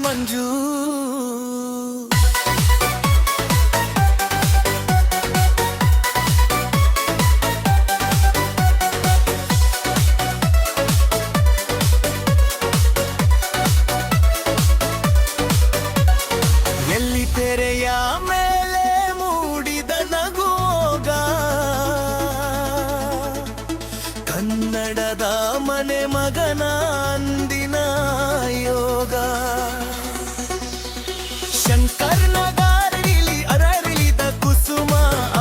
ಮಂಜು. ಎಲ್ಲಿ ತೆರೆಯ ಮೇಲೆ ಮೂಡಿದ ನಗೋಗ, ಕನ್ನಡದ ಮನೆ ಮಗನ ಅಂದಿನ ಯೋಗ. ಶಂಕರ್ ನಗಾರಲಿ ಅರಳಿದ ಕುಸುಮ,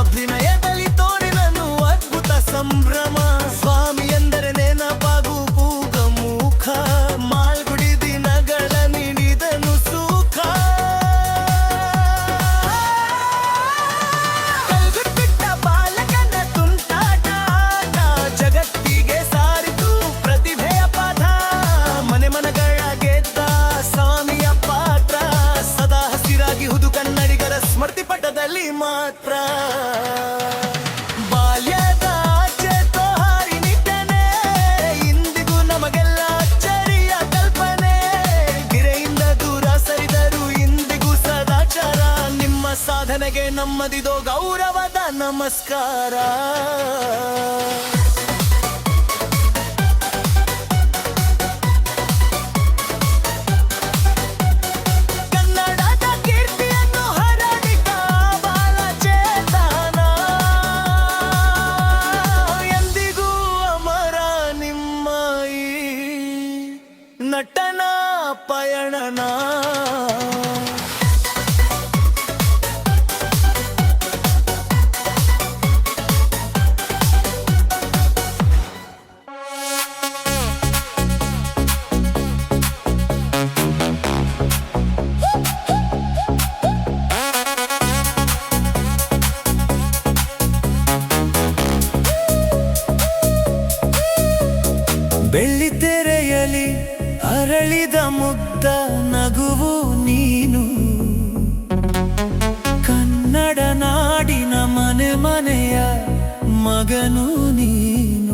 ಅಭಿನಯದಲ್ಲಿ ತೋರಿನನು ಅದ್ಭುತ ಸಂಭ್ರಮ. ಸ್ವಾಮಿ ಎಂದರೆ ನೆನಪಾಗು ಪೂಗ ಮುಖ, ಮಾಲ್ಗುಡಿ ದಿನಗಳ ನೀಡಿದನು ಸುಖ. ಕಲ್ಗುಟ್ಟಿಟ್ಟ ಬಾಲಕನ ತುಂಟಾಟ, ಜಗತ್ತಿಗೆ ಸಾರಿತು ಪ್ರತಿಭೆಯ ಪಾಠ. ಮನೆ ಮನಗಳ ಗೆದ್ದ ಸ್ವಾಮಿಯ ಪಾತ್ರ, ಸದಾ ಹಸಿರಾಗಿಹುದು ಕನ್ನಡಿಗರ ಸ್ಮೃತಿ ಪಟದಲ್ಲಿ ಮಾತ್ರ. ಬಾಲ್ಯದ ಆಚೆತೋ ಹಾರಿ ನಿಟ್ಟನೆ, ಇಂದಿಗೂ ನಮಗೆಲ್ಲ ಅಚ್ಚರಿಯ ಕಲ್ಪನೆ. ಗಿರೆಯಿಂದ ದೂರ ಸರಿದರು ಇಂದಿಗೂ ಸದಾಚಾರ, ನಿಮ್ಮ ಸಾಧನೆಗೆ ನಮ್ಮದಿದೋ ಗೌರವದ ನಮಸ್ಕಾರ. ಕನ್ನಡದ ಕೀರ್ತಿಯನ್ನು ಹರಡಿದ ಬಾಲಚೇತನ, ಎಂದಿಗೂ ಅಮರ ನಿಮ್ಮ ಈ ನಟನ ಪಯಣನ. ಬೆಳ್ಳಿತೆರೆಯಲಿ ಅರಳಿದ ಮುಗ್ಧ ನಗುವು ನೀನು, ಕನ್ನಡ ನಾಡಿನ ಮನೆ ಮನೆಯ ಮಗನು ನೀನು.